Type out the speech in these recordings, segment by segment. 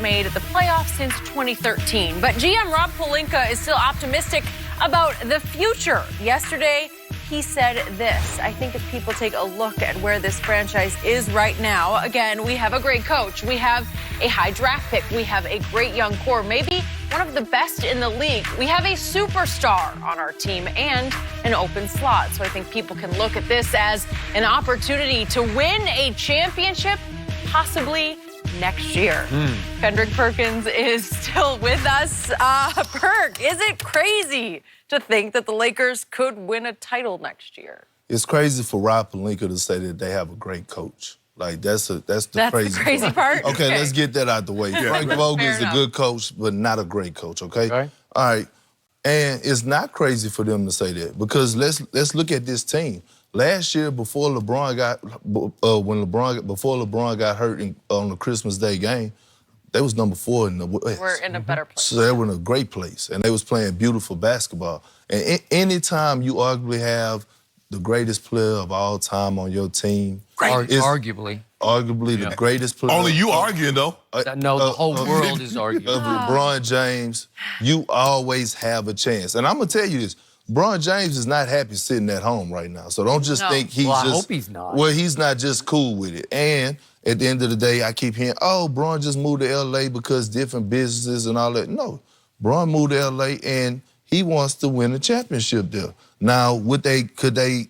not made the playoffs since 2013. But GM Rob Pelinka is still optimistic about the future. Yesterday, he said this: I think if people take a look at where this franchise is right now, again, we have a great coach, we have a high draft pick, we have a great young core, maybe one of the best in the league. We have a superstar on our team and an open slot. So I think people can look at this as an opportunity to win a championship, possibly next year. Kendrick Perkins is still with us. Perk, is it crazy to think that the Lakers could win a title next year? It's crazy for Rob Pelinka to say that they have a great coach. Like, that's the crazy part? Okay, let's get that out the way. Frank Vogel is a good coach, but not a great coach, okay? All right. And it's not crazy for them to say that, because let's look at this team. Last year, before LeBron got hurt on the Christmas Day game, they was number 4 in the West. We're in a better place. So they were in a great place, and they was playing beautiful basketball. And anytime you arguably have the greatest player of all time on your team, arguably the greatest player. Only you arguing, though. No, the whole world is arguing. Of LeBron James, you always have a chance. And I'm going to tell you this. LeBron James is not happy sitting at home right now. So don't just think he's I hope he's not. Well, he's not just cool with it. And at the end of the day, I keep hearing, oh, Bron just moved to L.A. because different businesses and all that. No, Bron moved to L.A. and he wants to win a championship there. Now, could they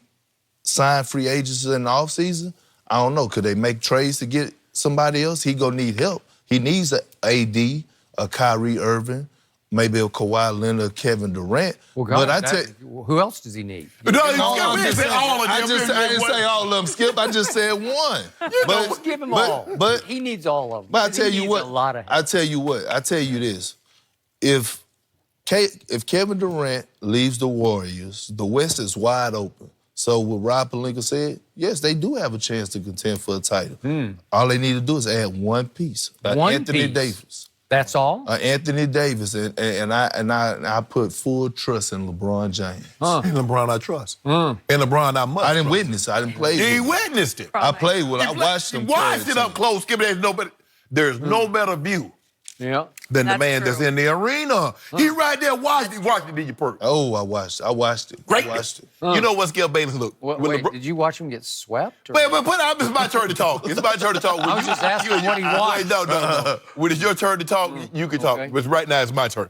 sign free agents in the offseason? I don't know. Could they make trades to get somebody else? He gonna need help. He needs a AD, a Kyrie Irving, maybe a Kawhi Leonard, Kevin Durant. Well, God, who else does he need? No, I didn't say all of them, Skip. I just said one. Just give him all. But he needs all of them. But I tell you what. A lot of help. I tell you what. I tell you this. If Kevin Durant leaves the Warriors, the West is wide open. So what Rob Pelinka said, yes, they do have a chance to contend for a title. All they need to do is add one piece. Anthony Davis. That's all? Anthony Davis, and I put full trust in LeBron James. In LeBron I trust. And LeBron I must I didn't trust. witness it. I didn't play with You him. witnessed it. I played with him. I watched him. Watched it up close. There's no better view than the man that's in the arena. He right there watched it, did you, Perk? Oh, I watched it. Great. I watched it. You know what Skip Bayless look? Wait, did you watch him get swept? Or? Wait, it's my turn to talk. It's my turn to talk. I was just asking what he watched. No. When it's your turn to talk, you can talk. But right now, it's my turn.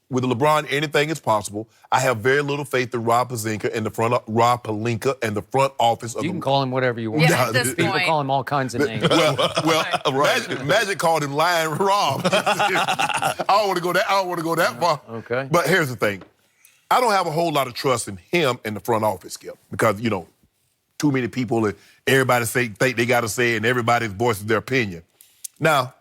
With LeBron, anything is possible. I have very little faith in Rob Pelinka and the front office of You can call him whatever you want. Yeah, at this People point. call him all kinds of names. Magic called him Lion Rob. I don't want to go that far. Okay. But here's the thing. I don't have a whole lot of trust in him in the front office, Skip, because, too many people and everybody think they got to say it and everybody's voicing their opinion. Now,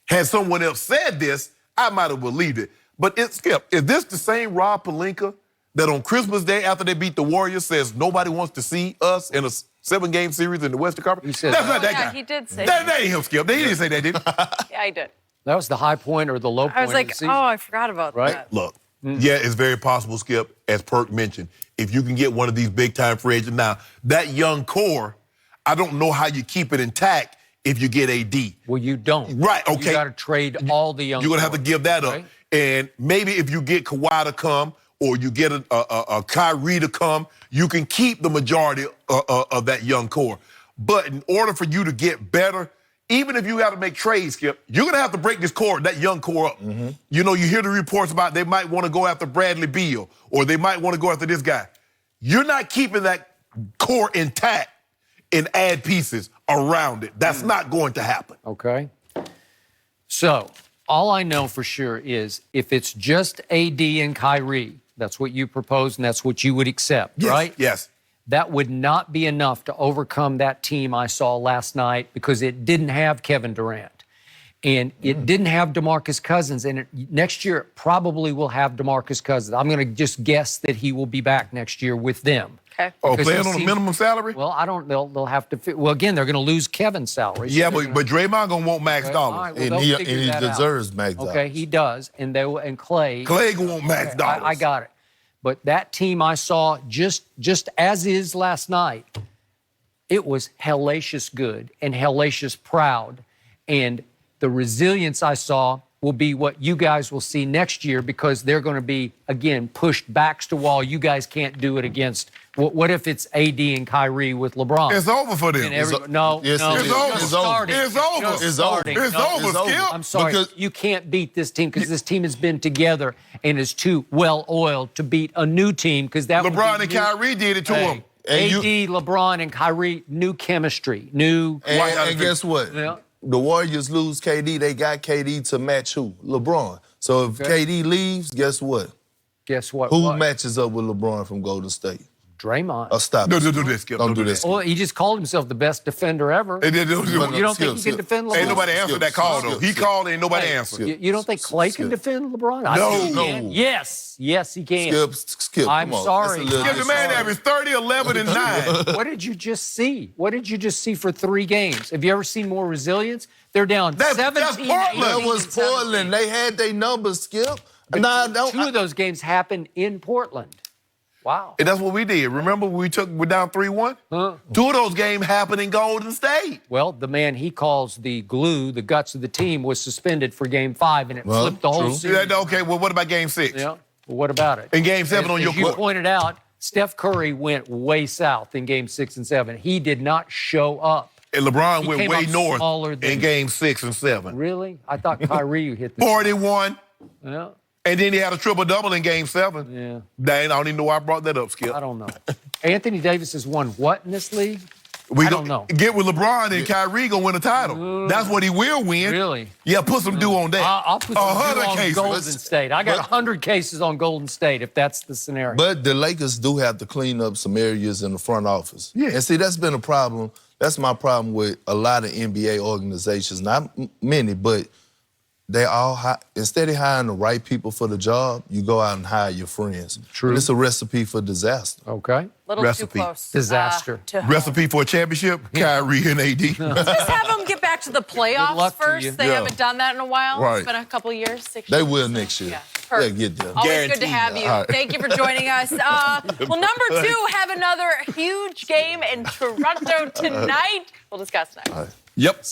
had someone else said this, I might have believed it. But Skip, is this the same Rob Pelinka that on Christmas Day after they beat the Warriors says nobody wants to see us in a 7-game series in the Western Conference? That's not that guy. He did say that. That ain't him, Skip. He didn't say that, did he? Yeah, he did. That was the high point or the low point I was like, of the season. oh, I forgot about that. Look, yeah, it's very possible, Skip, as Perk mentioned, if you can get one of these big-time free agents. Now, that young core, I don't know how you keep it intact if you get AD. Well, you don't. Right, okay. You got to trade all the young You're going to have to give that up. Right? And maybe if you get Kawhi to come or you get a Kyrie to come, you can keep the majority of that young core. But in order for you to get better, even if you got to make trades, Skip, you're going to have to break that young core up. You hear the reports about they might want to go after Bradley Beal or they might want to go after this guy. You're not keeping that core intact and add pieces around it. That's not going to happen. Okay. So, all I know for sure is if it's just AD and Kyrie, that's what you propose and that's what you would accept, right? Yes. That would not be enough to overcome that team I saw last night because it didn't have Kevin Durant. And it didn't have DeMarcus Cousins. And next year, it probably will have DeMarcus Cousins. I'm going to just guess that he will be back next year with them. Okay. Oh, playing on a minimum salary? Well, I don't. They'll have to. Well, again, they're going to lose Kevin's salary. Yeah, but Draymond gonna want max dollars, All right, well, and he deserves max dollars. Okay, he does, and Clay. Clay gonna want max dollars. I got it. But that team I saw just as is last night, it was hellacious good and hellacious proud, and The resilience I saw will be what you guys will see next year because they're going to be, again, pushed backs to wall. You guys can't do it against. What if it's AD and Kyrie with LeBron? It's over for them. No, Yes, no, it is. you're It's over. starting. It's over. You're It's starting. over. It's No, over, It's over. Skip. I'm sorry. Because- You can't beat this team because this team has been together and is too well-oiled to beat a new team because that would LeBron be and new. Kyrie did it to him. And AD, LeBron, and Kyrie, new chemistry, new. And guess what? Yeah. The Warriors lose KD. They got KD to match who? LeBron. So if KD leaves, guess what? Guess what? Who What? matches up with LeBron from Golden State? Draymond. Oh, stop. No, it. don't do this, Skip. Don't do this. Well, he just called himself the best defender ever. And then- You don't think he can defend LeBron? Ain't nobody answered that call, though. He called, ain't nobody answered. You don't think Clay can defend LeBron? I No. think he No. can. Yes, he can. Skip. I'm come on. sorry. That's a little Give the man average 30, 11, and 9. What did you just see? What did you just see for 3 games? Have you ever seen more resilience? They're down That's 17. Portland. 18, That was and 17. Portland. They had their numbers, Skip. Nah, don't. 2 of those games happened in Portland. Wow. And that's what we did. Remember we're down 3-1? 2 of those games happened in Golden State. Well, the man he calls the glue, the guts of the team, was suspended for Game 5, and it Well, flipped the whole true. series. Yeah, okay, well, what about Game 6? Yeah. Well, what about it? In Game 7 on your As you court. pointed out, Steph Curry went way south in Game 6 and 7. He did not show up. And LeBron He went came way up north smaller than- in Game 6 and 7. Really? I thought Kyrie hit the 41. Yeah. And then he had a triple-double in Game 7. Yeah. Dang, I don't even know why I brought that up, Skip. I don't know. Anthony Davis has won what in this league? We I don't know. Get with LeBron and Kyrie gonna win a title. That's what he will win. Really? Yeah, put some due on that. I'll put some 100 due on cases. Golden State. I got 100 cases on Golden State if that's the scenario. But the Lakers do have to clean up some areas in the front office. Yeah. And see, that's been a problem. That's my problem with a lot of NBA organizations. Not many, but they all, instead of hiring the right people for the job, you go out and hire your friends. True. And it's a recipe for disaster. Okay. Little Recipe. too close. Disaster. To home. Recipe for a championship? Kyrie and AD. Just have them get back to the playoffs luck to you. first. They Yeah. haven't done that in a while. Right. It's been a couple years, 6 They years. will next year. Yeah, They'll perfect. get there. Always good to Guaranteed. have you. All right. Thank you for joining us. Well, number 2, have another huge game in Toronto tonight. We'll discuss next. Yep.